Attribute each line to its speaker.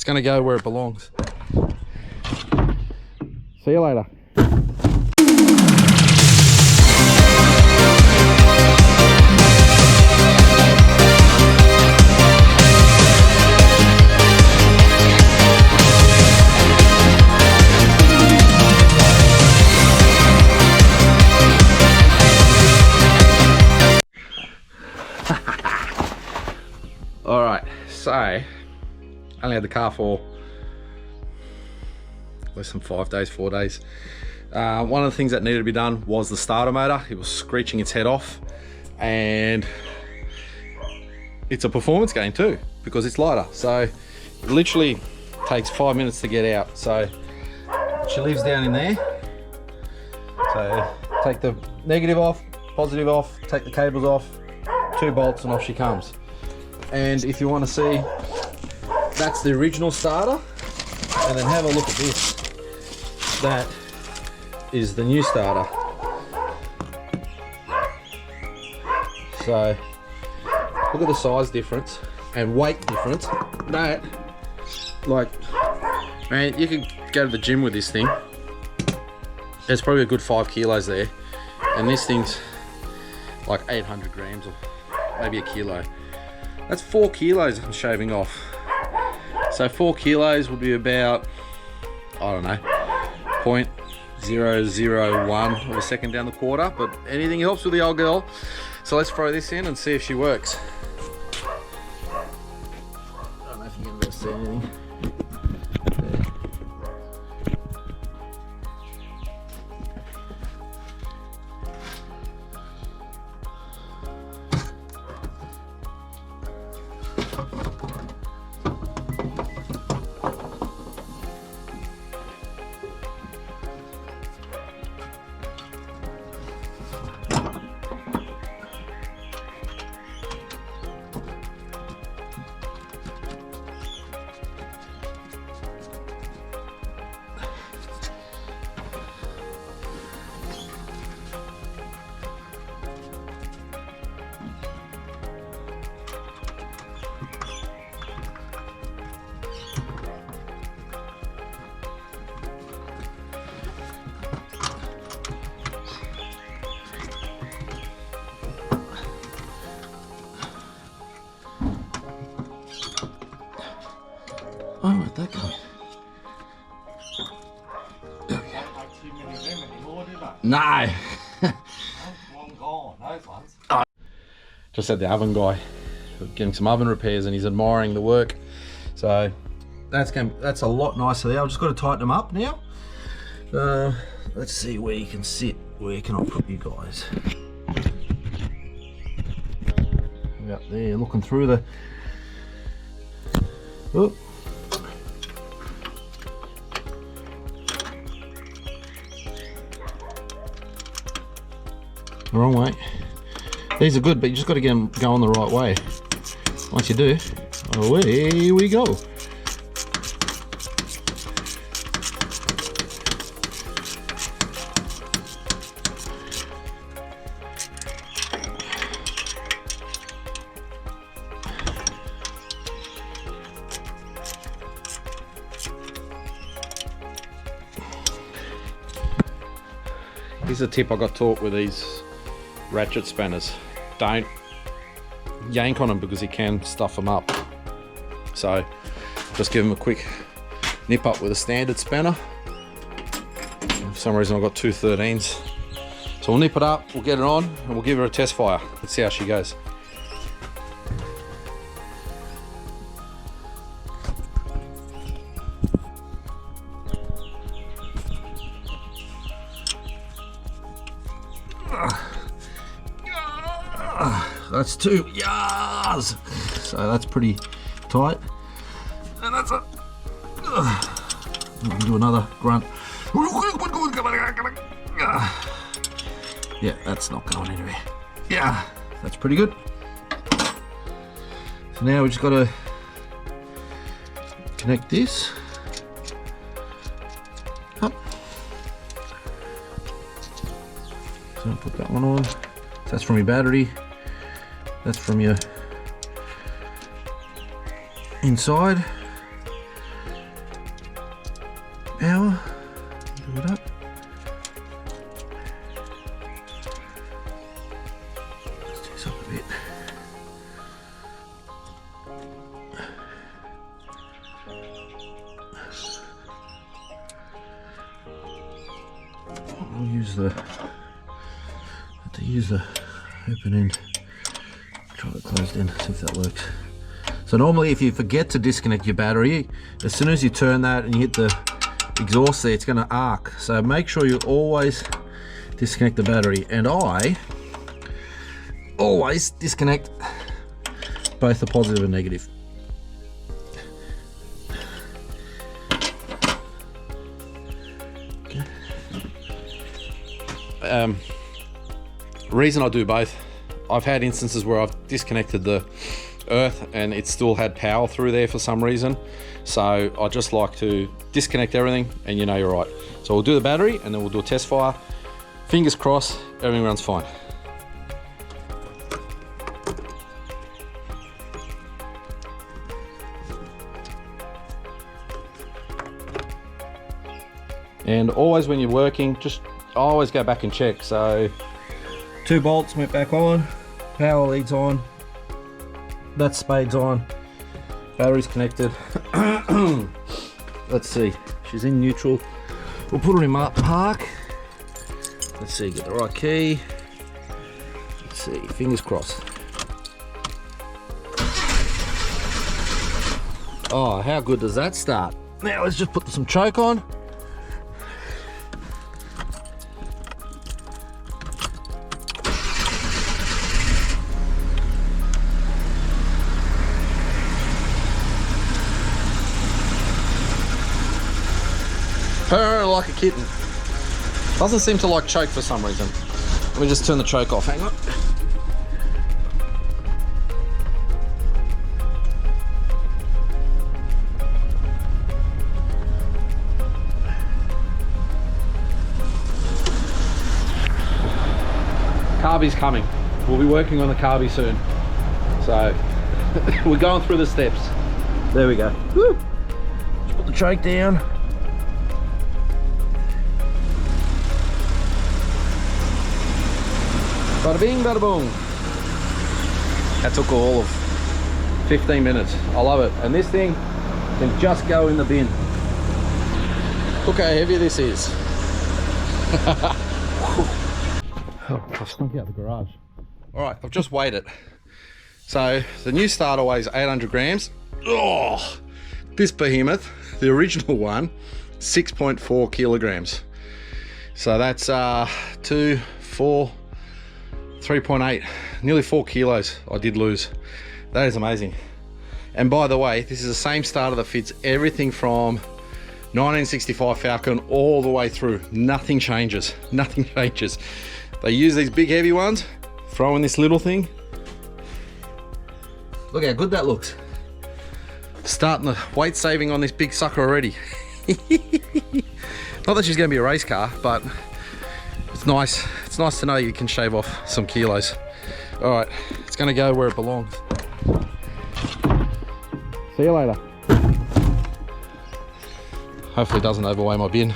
Speaker 1: gonna go where it belongs. See you later. All right, so I only had the car for less than 5 days, 4 days. One of the things that needed to be done was the starter motor. It was screeching its head off, and it's a performance gain too because it's lighter. So it literally takes 5 minutes to get out. So she lives down in there. So take the negative off, positive off, take the cables off, 2 bolts, and off she comes. And if you want to see, that's the original starter, and then have a look at this. That is the new starter. So look at the size difference and weight difference. That, like, man, you could go to the gym with this thing. There's probably a good 5 kilos there, and this thing's like 800 grams or maybe a kilo. That's 4 kilos I'm shaving off. So 4 kilos would be about, I don't know, 0.001 of a second down the quarter, but anything helps with the old girl. So let's throw this in and see if she works. I don't know if you're gonna be able to see anything. There. Oh, where'd that go? There we go. No. Just had the oven guy getting some oven repairs, and he's admiring the work. So that's a lot nicer there. I've just got to tighten them up now. Let's see where you can sit. Where can I put you guys? Up there, looking through the. Oh. The wrong way. These are good, but you just got to get them going the right way. Once you do, away we go. Here's a tip I got taught with these ratchet spanners. Don't yank on them because you can stuff them up. So just give them a quick nip up with a standard spanner. For some reason I've got 2 13s. So we'll nip it up, we'll get it on, and we'll give her a test fire. Let's see how she goes. That's 2 yas. So that's pretty tight, and that's a. We'll do another grunt. Yeah, that's not going anywhere. Yeah, that's pretty good. So now we just got to connect this up. So put that one on. So that's from your battery. That's from your inside. hour. Do it up. Let's do this up a bit. I'll use the open end. Try it closed in, see if that works. So normally if you forget to disconnect your battery, as soon as you turn that and you hit the exhaust there, it's going to arc. So make sure you always disconnect the battery. And I always disconnect both the positive and negative. Okay. Reason I do both, I've had instances where I've disconnected the earth and it still had power through there for some reason. So I just like to disconnect everything and you know you're right. So we'll do the battery and then we'll do a test fire. Fingers crossed, everything runs fine. And always when you're working, just always go back and check. So 2 bolts went back on, power leads on, that spade's on, battery's connected. Let's see, she's in neutral. We'll put her in park. Let's see, get the right key. Let's see, fingers crossed. Oh, how good does that start? Now let's just put some choke on. Purr like a kitten. Doesn't seem to like choke for some reason. Let me just turn the choke off, hang on. Carby's coming. We'll be working on the carby soon. So, we're going through the steps. There we go. Woo! Just put the choke down. Bada bing, bada boom. That took all of 15 minutes. I love it. And this thing can just go in the bin. Look how heavy this is. Oh, I've snuck out the garage. All right, I've just weighed it. So the new starter weighs 800 grams. Oh, this behemoth, the original one, 6.4 kilograms. So that's 2, 4, 3.8, nearly 4 kilos I did lose. That is amazing. And by the way, this is the same starter that fits everything from 1965 Falcon all the way through. Nothing changes, nothing changes. They use these big heavy ones, throw in this little thing. Look how good that looks. Starting the weight saving on this big sucker already. Not that she's gonna be a race car, but it's nice. It's nice to know you can shave off some kilos. All right, it's gonna go where it belongs. See you later. Hopefully it doesn't overweigh my bin.